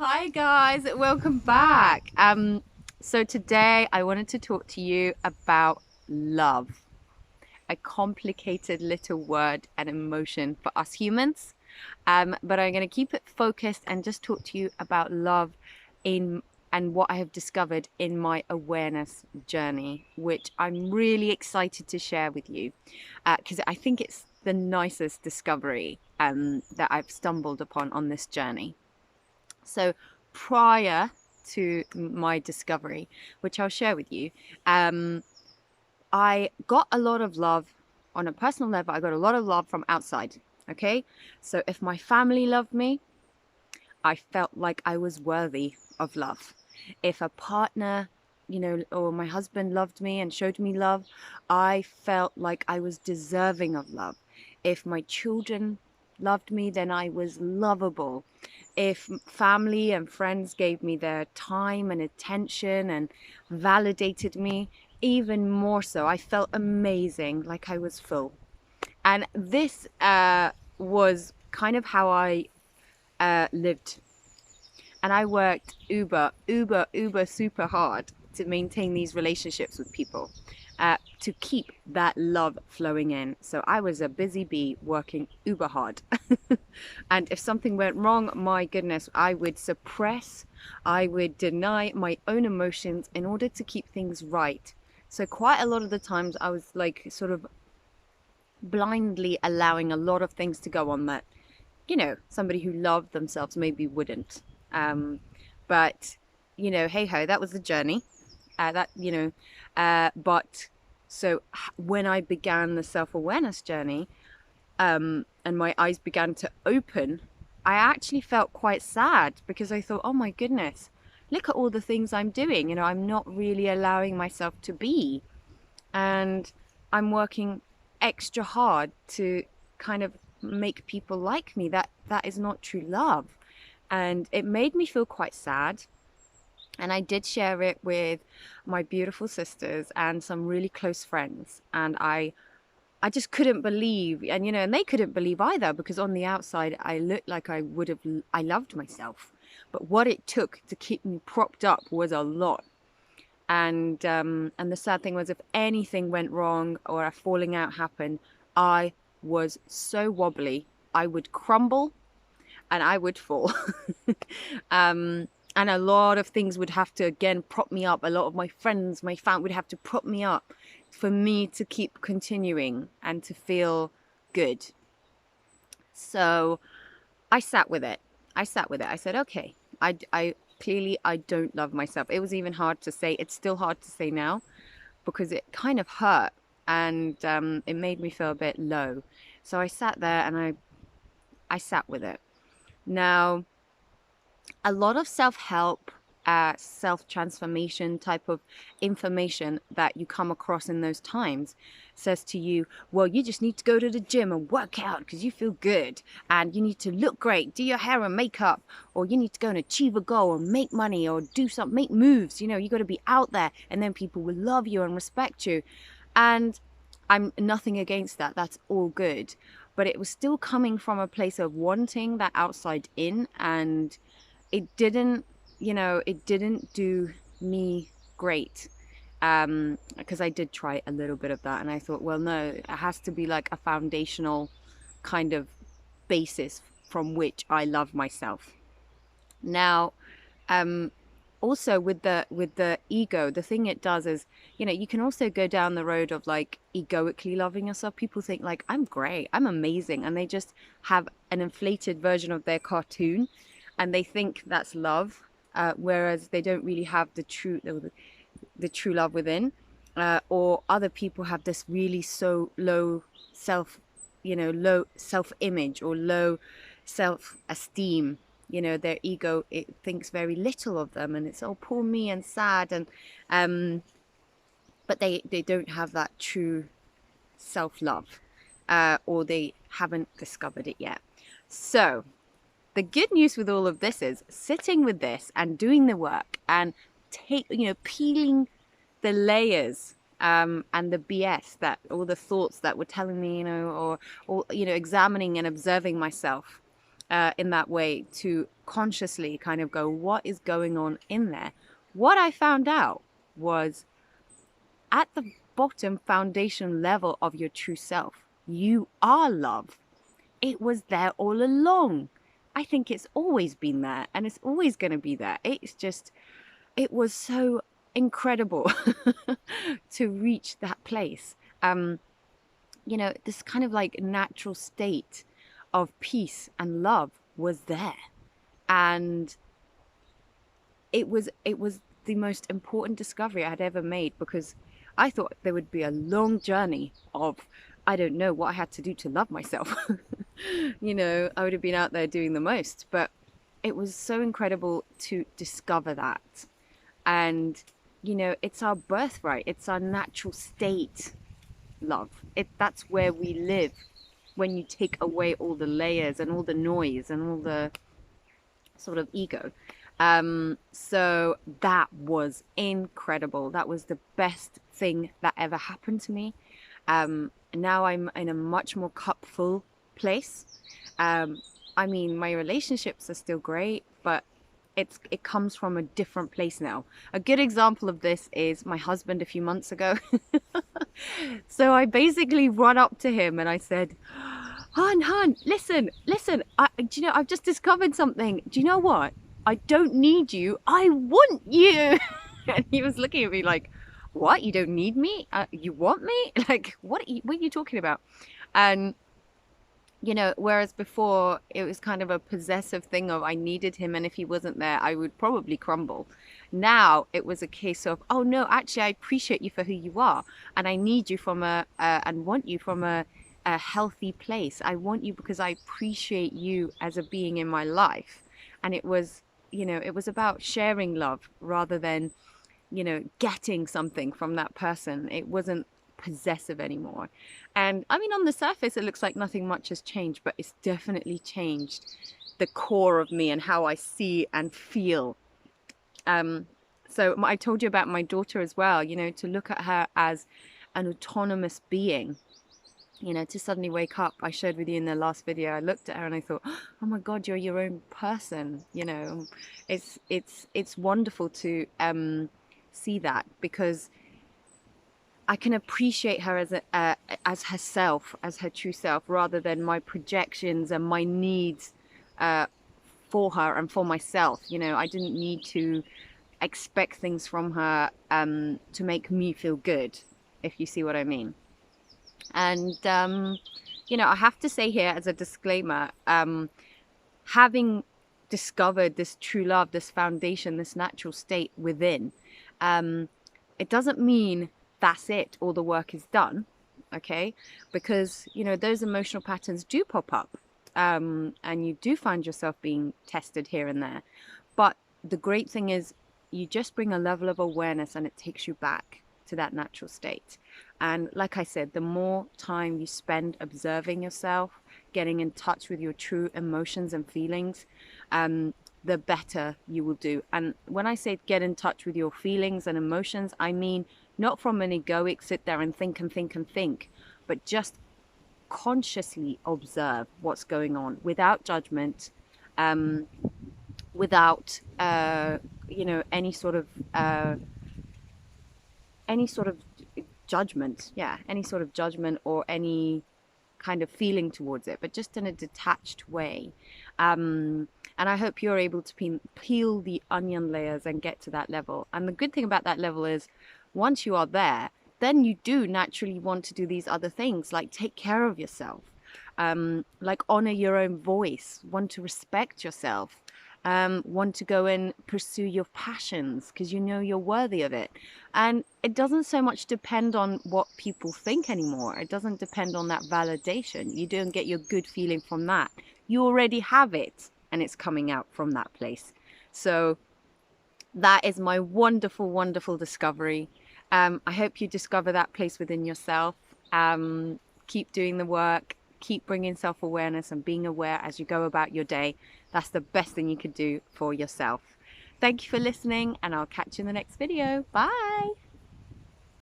Hi guys, welcome back. So today I wanted to talk to you about love, a complicated little word and emotion for us humans. But I'm going to keep it focused and just talk to you about love in and what I have discovered in my awareness journey, which I'm really excited to share with you because I think it's the nicest discovery that I've stumbled upon on this journey. So prior to my discovery, which I'll share with you, I got a lot of love on a personal level. I got a lot of love from outside. Okay. So if my family loved me, I felt like I was worthy of love. If a partner, or my husband loved me and showed me love, I felt like I was deserving of love. If my children loved me, then I was lovable. If family and friends gave me their time and attention and validated me, even more so, I felt amazing, like I was full. And this was kind of how I lived. And I worked uber super hard to maintain these relationships with people, to keep that love flowing in. So I was a busy bee working uber hard. And if something went wrong, my goodness, I would suppress, I would deny my own emotions in order to keep things right. So quite a lot of the times I was like sort of blindly allowing a lot of things to go on that, somebody who loved themselves maybe wouldn't. Um, but, hey ho, that was the journey. But so when I began the self-awareness journey, and my eyes began to open, I actually felt quite sad because I thought, oh my goodness, look at all the things I'm doing. I'm not really allowing myself to be. And I'm working extra hard to kind of make people like me. That is not true love. And it made me feel quite sad. And I did share it with my beautiful sisters and some really close friends. And I just couldn't believe, and they couldn't believe either, because on the outside I looked like I loved myself. But what it took to keep me propped up was a lot. And the sad thing was, if anything went wrong or a falling out happened, I was so wobbly. I would crumble and I would fall. um, and a lot of things would have to again prop me up. A lot of my friends, my family would have to prop me up for me to keep continuing and to feel good. So I sat with it. I said, okay, I clearly I don't love myself. It was even hard to say. It's still hard to say now because it kind of hurt, and it made me feel a bit low. So I sat there and I sat with it. Now, a lot of self-help, self-transformation type of information that you come across in those times says to you, well, you just need to go to the gym and work out because you feel good, and you need to look great, do your hair and makeup, or you need to go and achieve a goal and make money or do something, make moves. You got to be out there, and then people will love you and respect you. And I'm nothing against that. That's all good. But it was still coming from a place of wanting that outside in, and it didn't, it didn't do me great. Because I did try a little bit of that, and I thought, well, no, it has to be like a foundational kind of basis from which I love myself. Now, um, also with the ego, the thing it does is, you can also go down the road of like egoically loving yourself. People think like, I'm great, I'm amazing, and they just have an inflated version of their cartoon, and they think that's love, whereas they don't really have the true love within. Or other people have this really so low self, low self-image or low self-esteem. Their ego, it thinks very little of them, and it's, oh, poor me, and sad. And but they don't have that true self-love, or they haven't discovered it yet. So the good news with all of this is sitting with this and doing the work and peeling the layers, and the BS, that all the thoughts that were telling me, or examining and observing myself, in that way, to consciously kind of go, what is going on in there? What I found out was at the bottom foundation level of your true self, you are love. It was there all along. I think it's always been there and it's always going to be there. It's just, it was so incredible to reach that place. You know, this kind of like natural state of peace and love was there. And it was the most important discovery I had ever made, because I thought there would be a long journey of, I don't know what I had to do to love myself. You know, I would have been out there doing the most, but it was so incredible to discover that. And, you know, it's our birthright. It's our natural state, love. That's where we live when you take away all the layers and all the noise and all the sort of ego. So that was incredible. That was the best thing that ever happened to me. Now I'm in a much more cupful place. I mean, my relationships are still great, but it comes from a different place now. A good example of this is my husband a few months ago. So I basically run up to him and I said, "Hun, listen, do you know, I've just discovered something. Do you know what? I don't need you. I want you." And he was looking at me like, "What? You don't need me? You want me? Like, what are you talking about?" And, you know, whereas before it was kind of a possessive thing of I needed him, and if he wasn't there, I would probably crumble. Now it was a case of, oh no, actually I appreciate you for who you are, and I need you from and want you from a healthy place. I want you because I appreciate you as a being in my life. And it was, you know, it was about sharing love rather than, you know, getting something from that person. It wasn't possessive anymore. And I mean, on the surface it looks like nothing much has changed, but it's definitely changed the core of me and how I see and feel. So I told you about my daughter as well, you know, to look at her as an autonomous being, you know, to suddenly wake up. I shared with you in the last video, I looked at her and I thought, oh my God, you're your own person. You know, it's wonderful to see that, because I can appreciate her as herself, as her true self, rather than my projections and my needs for her and for myself. You know, I didn't need to expect things from her to make me feel good, if you see what I mean. And you know, I have to say here as a disclaimer, having discovered this true love, this foundation, this natural state within, it doesn't mean that's it, all the work is done, okay? Because, you know, those emotional patterns do pop up, and you do find yourself being tested here and there. But the great thing is you just bring a level of awareness and it takes you back to that natural state. And like I said, the more time you spend observing yourself, getting in touch with your true emotions and feelings, the better you will do. And when I say get in touch with your feelings and emotions, I mean not from an egoic sit there and think and think and think, but just consciously observe what's going on without judgment, without you know, any sort of judgment, any sort of judgment or any kind of feeling towards it, but just in a detached way. And I hope you're able to peel the onion layers and get to that level. And the good thing about that level is once you are there, then you do naturally want to do these other things, like take care of yourself, like honor your own voice, want to respect yourself, want to go and pursue your passions because you know you're worthy of it. And it doesn't so much depend on what people think anymore. It doesn't depend on that validation. You don't get your good feeling from that. You already have it, and it's coming out from that place. So that is my wonderful, wonderful discovery. I hope you discover that place within yourself. Keep doing the work, keep bringing self-awareness and being aware as you go about your day. That's the best thing you could do for yourself. Thank you for listening, and I'll catch you in the next video. Bye.